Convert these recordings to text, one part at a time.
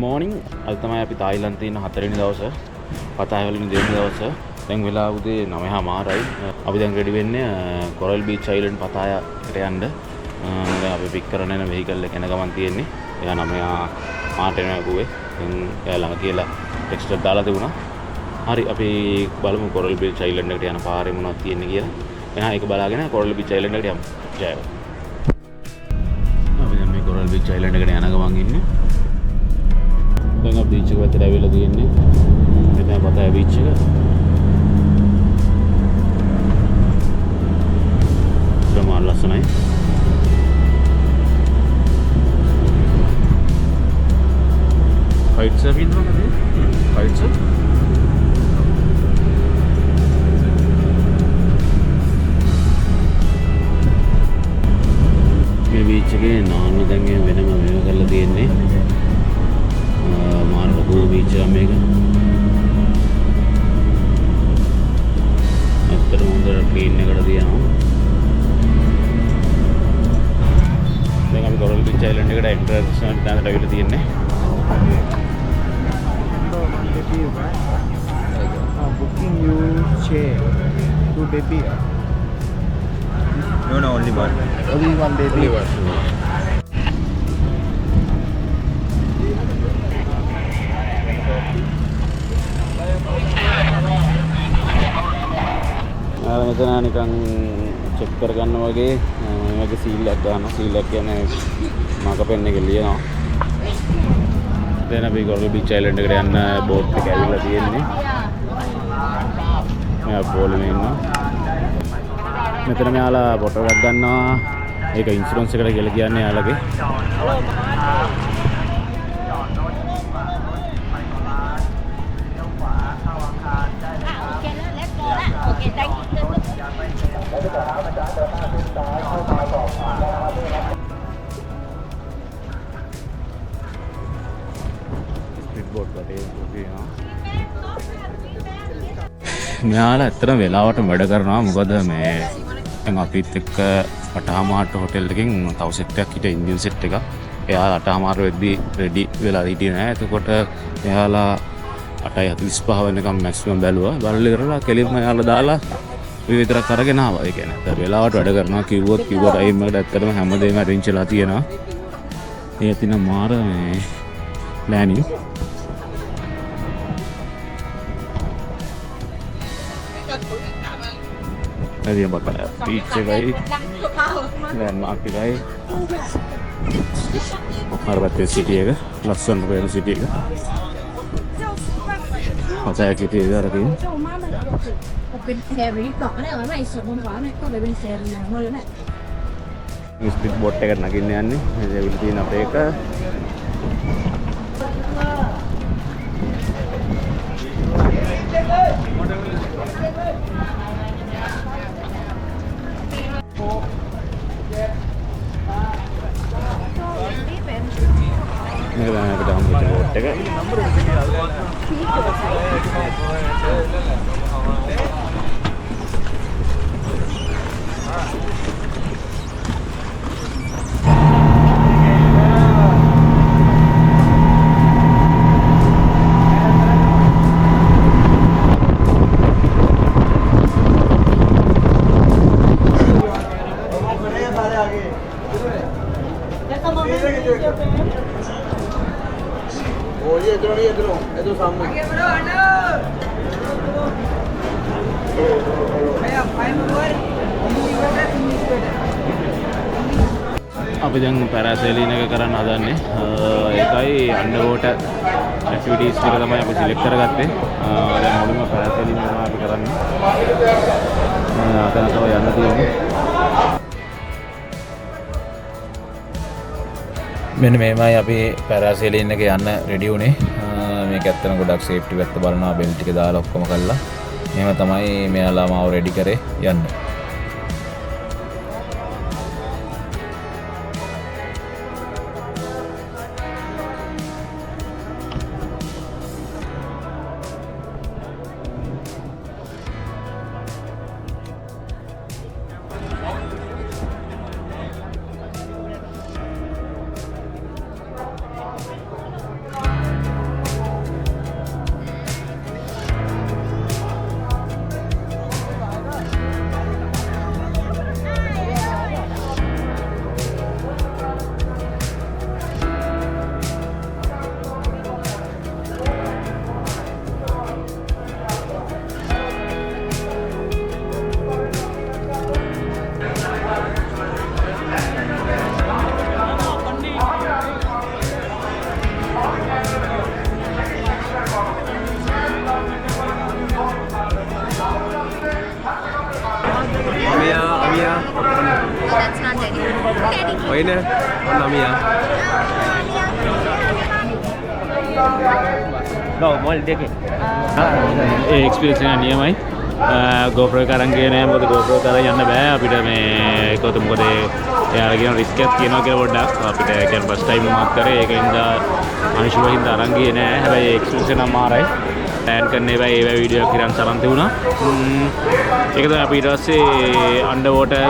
morning. අද තමයි අපි තායිලන්තේ තියෙන 4 වෙනි දවසේ. පතාය වලින් දෙවෙනි දවසේ. දැන් වෙලාව උදේ 9:00යි. අපි දැන් රෙඩි වෙන්නේ කොරල් බීච් අයිලන්ඩ් පතායට යන්න. දැන් අපි පික් කරන යන වෙහිකල් එක යන ගමන් තියෙන්නේ. එයා 9:00 එනවා ගුවේ. දැන් එයා ළඟ කියලා ටෙක්ස්ට් එකක් දාලා තිබුණා. හරි අපි බලමු කොරල් බීච් අයිලන්ඩ් එකට යන පාරේ මොනවද තියෙන්නේ කියලා. එහෙනම් ඒක බලාගෙන කොරල් බීච් අයිලන්ඩ් එකට යමු. ජය වේවා. අපි දැන් මේ කොරල් බීච් අයිලන්ඩ් එකට යන ගමන් ඉන්නේ. දැන් අපි බීච් එක පැත්තට ඇවිල්ලා තියෙන්නේ. මෙතන පතාය බීච් එක. ප්‍රමාණ ලස්සනයි. Fight surfing no kade? Fight surf? මේ බීච් එකේ නාන්න දැන් වෙනම මේව කරලා තියෙන්නේ. මාර ලොකු බීච් එකක් මේක. ඇත්තටම හොඳට ක්ලීන් එකට තියෙනවා. දැන් අපි කොරල් බීච් අයිලන්ඩ් එකට එන්ට්‍රන්ස් එකට දාලා ඇවිල්ලා තියෙන්නේ. Booking you chair, 2 baby. No, only one. Only one baby. Only one. මෙතන නිකන් චෙක් කරගන්න වගේ මේකේ සීල් එකක් ගන්නවා. සීල් එක කියන්නේ මාක පෙන් එකේ ලියනවා. දැන් අපි කොරල් බීච් අයිලන්ඩ් එකට යන්න බෝට් එක ඇවිල්ලා තියෙන්නේ. මෙයා පොළවේ ඉන්නවා. මෙතන මෙයාලා ෆොටෝ එකක් ගන්නවා. ඒක ඉන්ෂුරන්ස් එකට කියලා කියන්නේ යාළගේ. මෙයාලා ඇත්තටම වෙලාවට වැඩ කරනවා. මොකද මේ දැන් අපිත් එක්ක 8:00 හොටෙල් එකකින් තව සෙට් එකක් හිටිය ඉන්දියන් සෙට් එකක්. එයාලා 8:00 වෙද්දී රෙඩි වෙලා හිටියේ නෑ. එතකොට එයාලා 8:45 වෙනකම් මැක්සිමම් බැලුවා. බලලා ඉවරලා කෙලින්ම එයාලා දාලා විතරක් අරගෙන ආවා. ඒ කියන්නේ දැන් වෙලාවට වැඩ කරනවා කිව්වොත් ටයිම් එකට ඇත්තටම හැමදේම අරේන්ජ් වෙලා තියෙනවා. ඒ තියෙන මාර මේ planning. Ini bakal beach guys, landmark guys. Marwate city है क्या? लसन रोयल city है क्या? अच्छा है कितनी इधर रखी है?เป็นแซรีก่อนเนี่ยไม่สมหวังเนี่ยก็เลยเป็นแซรีอย่างนู้นเลย Speed boat එකකට නගින්න යන්නේ. මේ දෙවිලි තියෙන අපේ එක. මේක තමයි අපිට හම්බෙච්ච බෝට් එක. Oh, ये इधर सामने. අපි දැන් පැරාසෙලින් එක කරන්න හදන්නේ. ඒකයි අන්ඩර්වෝටර් ඇක්ටිවිටීස් ටික තමයි අපි සිලෙක්ට් කරගත්තේ. දැන් මුලින්ම පැරාසෙලින් තමයි අපි කරන්නේ. අතන තමයි යන්න තියෙන්නේ. මෙන්න මේමයි අපි පැරාසෙලින් එක යන්න රෙඩි වුණේ. මේක ඇත්තටම ගොඩක් සේෆ්ටි පැත්ත බලනවා. බෙල්ට් ටික දාලා ඔක්කොම කළා. එහෙම තමයි මෙයාලා මාව රෙඩි කරේ යන්න. ඔයනේ නමියා ලෝ මොල් දෙකේ ඒ එක්ස්පීරියන්ස් එක නියමයි GoPro එක අරන් ගියේ නෑ මොකද GoPro එක අරන් යන්න බෑ අපිට මේ ඒකත් මොකද එයාලා කියන රිස්ක් එකක් තියෙනවා කියලා පොඩ්ඩක් අපිට කියන්නේ ෆස්ට් ටයිම් මාත් කරේ ඒකින්ද අනිශ්චිතව හින්දා අරන් ගියේ නෑ හැබැයි එක්ස්පීරියන්ස් එක නම් මාරයි ප්ලෑන් කරන්න ඒවා ඒ වීඩියෝ එකක් ඉරන් සරන් තිබුණා ඒක තමයි අපි ඊට පස්සේ අන්ඩර් වෝටර්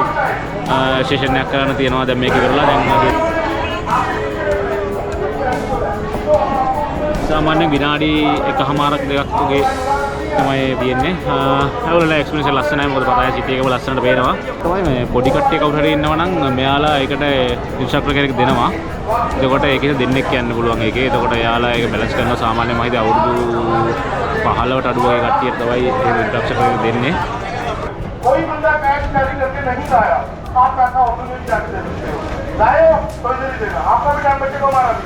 සෙෂන් එකක් කරන්න තියෙනවා දැන් මේක ඉවරලා දැන් සාමාන්‍යයෙන් විනාඩි 1:00ක් දෙකක් වගේ තමයි තියෙන්නේ. ඒවල එක්ස්පීරියන්ස් එක ලස්සනයි මොකද පතයි සිටි එකම ලස්සනට පේනවා. තමයි මේ පොඩි කට්ටිය කවුරු හරි ඉන්නවා නම් මෙයාලා ඒකට ඉන්ස්ට්‍රක්ටර් කෙනෙක් දෙනවා. එතකොට ඒකේ දෙන්නෙක් යන්න පුළුවන් ඒකේ. එතකොට එයාලා ඒක බැලන්ස් කරනවා සාමාන්‍යයෙන් මම හිතේ අවුරුදු 15ට අඩු වගේ කට්ටියට තමයි ඒ ඉන්ස්ට්‍රක්ටර් කෙනෙක් දෙන්නේ. कोई बंदा कैश कैरी करके नहीं लाया आप पैसा ऑटो में जाके दे सकते हो लाए हो तो इधर ही देना आपका भी टाइम बचेगा हमारा भी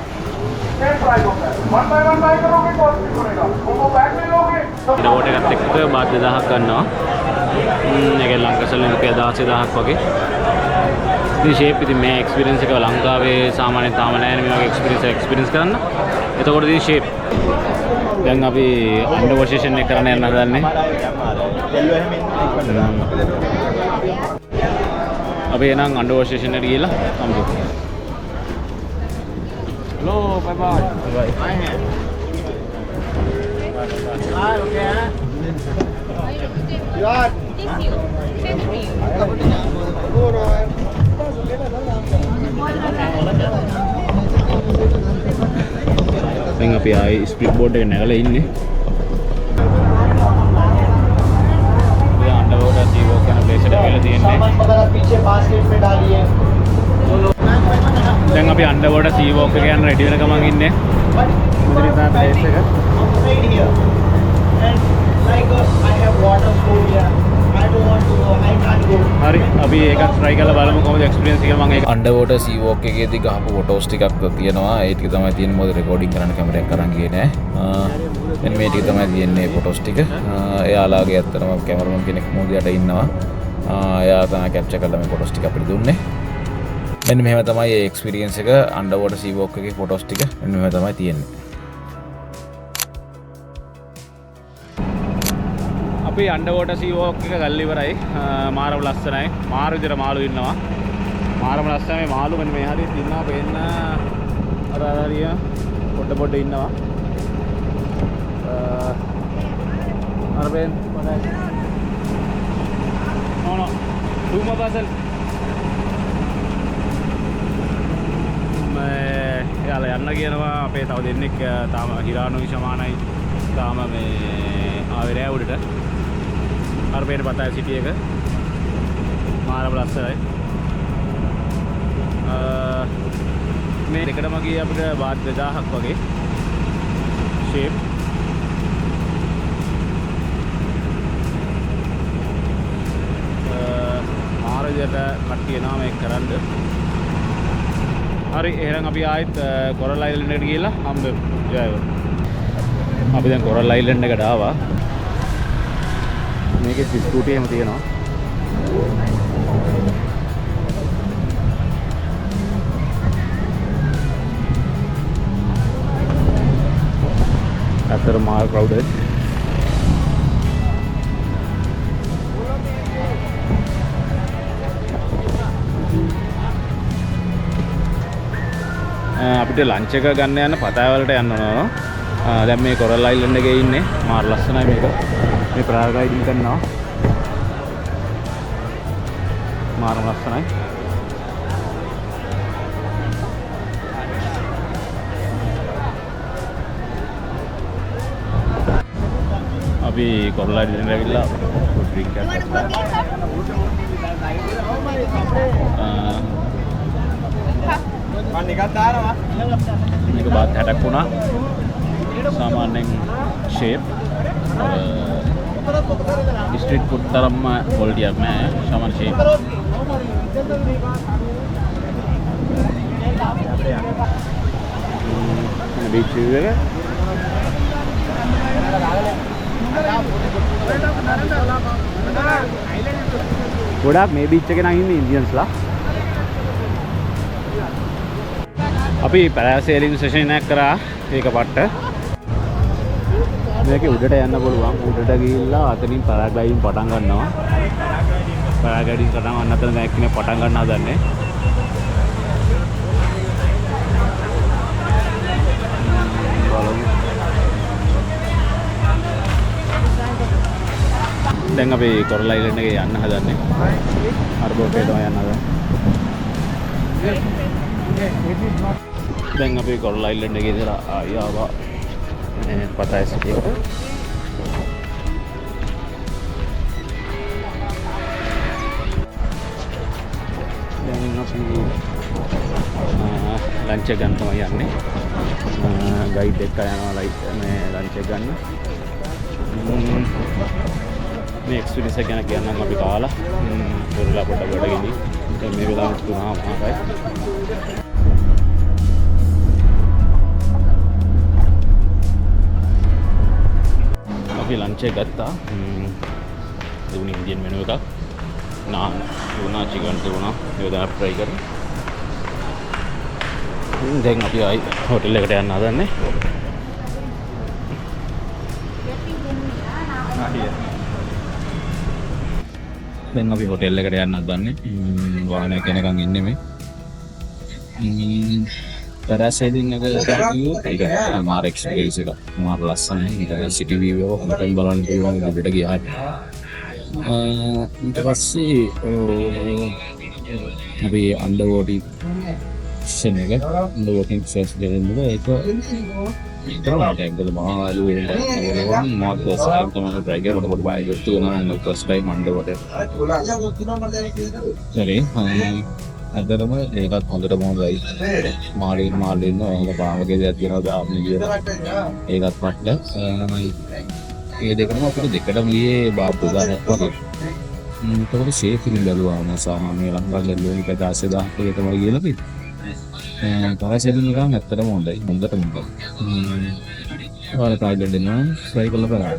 सेम प्राइस होता है वन बाय करोगे कॉस्ट भी पड़ेगा उनको बैग में लोगे तो ඊට එකත් එක්ක බාත් 2000ක් ගන්නවා. ඒක ලංකාවේ රුපියල් 16000ක් වගේ. ඉතින් ෂේප් ඉතින් මේ එක්ස්පීරියන්ස් එක ලංකාවේ සාමාන්‍යයෙන් තාම නැහැ මේ වගේ එක්ස්පීරියන්ස් කරන්න. එතකොට ඉතින් ෂේප් දැන් අපි අන්ඩර් වෝටර් සෙෂන් එක කරන්න යන්න හදන්නේ. අපි එනං අන්ඩර් වෝටර් සෙෂන් එකට ගිහලා හම්බු. හලෝ බයි බයි. බයි. දැන් අපි ආයි ස්පීඩ් බෝඩ් එක නැගලා ඉන්නේ. අන්ඩර් වෝටර් සීවෝක් යන ප්ලේස් එකට වෙලා තියෙන්නේ. දැන් අපි අන්ඩර් වෝටර් සීවෝක් එක යන රෙඩි වෙන ගමන් ඉන්නේ. මුදිරි තමයි ප්ලේස් එක. හරි අපි ඒකත් try කරලා බලමු කොහොමද එක්ස්පීරියන්ස් එක මම ඒක අන්ඩර් වෝටර් සී වෝක් එකේදී ගහපු ෆොටෝස් ටිකක් තියෙනවා ඒ ටික තමයි තියෙන්නේ මොකද රෙකෝඩින් කරන්න කැමරාවක් අරන් ගියේ නෑ මෙන්න මේ ටික තමයි තියෙන්නේ ෆොටෝස් ටික එයාලාගේ ඇත්තටම කැමරාමන් කෙනෙක් මොදියට ඉන්නවා එයා තමයි කැප්චර් කරලා මේ ෆොටෝස් ටික අපිට දුන්නේ මෙන්න මෙහෙම තමයි ඒ එක්ස්පීරියන්ස් එක අන්ඩර් වෝටර් සී වෝක් එකේ ෆොටෝස් ටික මෙන්න මෙහෙම තමයි තියෙන්නේ අපි අන්ඩර් වෝටර් සී වෝක් එක ගල්ල ඉවරයි මාරම ලස්සනයි මාර විදිහට මාළු ඉන්නවා මාරම ලස්සනයි මේ මාළු මෙන්න මේ හරියට ඉන්නවා පේන්න අර හරිය පොඩ ඉන්නවා අර පේන්න නෝ ටූම බසල් යාලා යන්න කියනවා අපේ තව දෙන්නෙක් තාම හිරානෝයි සමානයි තාම මේ ආවේ නෑ උඩට අර පේන පතයි සිටි එක මාරම ලස්සනයි මේ දෙකටම ගියේ අපිට බාත් 2000ක් වගේ ෂේප් මාර විදියට කට්ටිය එනවා මේක කරන්න හරි එහෙනම් අපි ආයෙත් කොරල් අයිලන්ඩ් එකට ගිහලා හම්බෙමු ජයවර්ධන අපි දැන් කොරල් අයිලන්ඩ් එකට ආවා මේකේ ස්කූටි එහෙම තියෙනවා after a mile crowded අපිට ලන්ච් එක ගන්න යන පතාය වලට යන්න ඕන. දැන් මේ කොරල් අයිලන්ඩ් එකේ ඉන්නේ. මාර ලස්සනයි මේක. මේ ප්‍රාගයිඩින් කරනවා. මාරම ලස්සනයි. අපි කොරල් අයිලන්ඩ් එකට ගිහලා ඩ්‍රින්ක් එකක් ගත්තා. මේක බාත් 60ක් වුණා සාමාන්‍යයෙන් ෂේප් ස්ට්‍රීට් ෆුඩ් තරම්ම ක්වොලිටියක් නෑ සාමාන්‍ය ෂේප් බීච් වීව් එක ගොඩාක් මේ බීච් එකේ නම් ඉන්නේ ඉන්දියන්ස්ලා අපි පැරාසේලින් සෙෂන් එකක් කරා ඒක පට්ට. මේකේ උඩට යන්න පුළුවන්. උඩට ගිහිල්ලා අතනින් පැරාග්ලයිඩින් පටන් ගන්නවා. පැරාග්ලයිඩින් පටන් ගන්න අතර දැන් එක්කෙනෙක් පටන් ගන්න හදන්නේ. බලමු. දැන් අපි කොරල් අයිලන්ඩ් එකේ යන්න හදන්නේ. අර බෝටේ තමයි යන්න හදන්නේ. දැන් අපි කොරල් අයිලන්ඩ් එකේ ඉඳලා ආවා මේ පටායි සිටි එකට. දැන් අපි ලන්ච් එක ගන්න තමයි යන්නේ. ගයිඩ් එක්ක යනවා මේ ලන්ච් එක ගන්න. මේ එක්ස්පීරියන්ස් එක ගැන කියන්නම් අපි කාලා පොරලා පොඩ බඩගිනි දැන් මේ වෙලාවට 3:00යි අපි ලන්ච් එක ගත්තා දුනි ඉන්දියන් මෙනු එකක් නාන් තුනා චිකන් තුනා ඒක දැන් ට්‍රයි කරමු දැන් අපි ආයි හෝටල් එකට යන්න හදන්නේ දැන් අපි හෝටල් එකට යන්න හදන්නේ වාහනයක් යනකම් ඉන්නේ මේ පැරාසේලින් එක ඒක මාර එක්ස්පීරියන්ස් එක මාර ලස්සනයි ඒක සිටි වීව් එක හොඳට බලන්න පුළුවන් විදිහට ගියාට ඊට පස්සේ අපි අන්ඩර්වෝටි ෂන් එක අන්ඩර්වෝටින් ෆෙස් දෙන්නේ ඒක ඉතරමට එක්කද මහාලු වෙනවා මාත් සයින් තමයි try කරලා පොඩ බය ගත්තු වෙනවා ෆස්ට් ටයිම් අන්ඩර්වෝටර් හරි අදරම ඒකත් හොඳටම හොඳයි මාළින් හොඳ පාවගේ දෙයක් තියෙනවා දාන්නේ කියලා ඒකත් මට ඒ දෙකම අපිට දෙකටම ගියේ බාප්පු ගානක් වගේ ඒකට ෂේපින් බැලුවා නම් සාමාන්‍ය ලංකාවේ ලෝනික 10000 ඒක තමයි කියලා පිට පැරාසේලින් එක ඇත්තටම හොඳයි හොඳටම හොඳයි ඔයාලා ට්‍රයි කරලා දෙන්න try කරලා බලන්න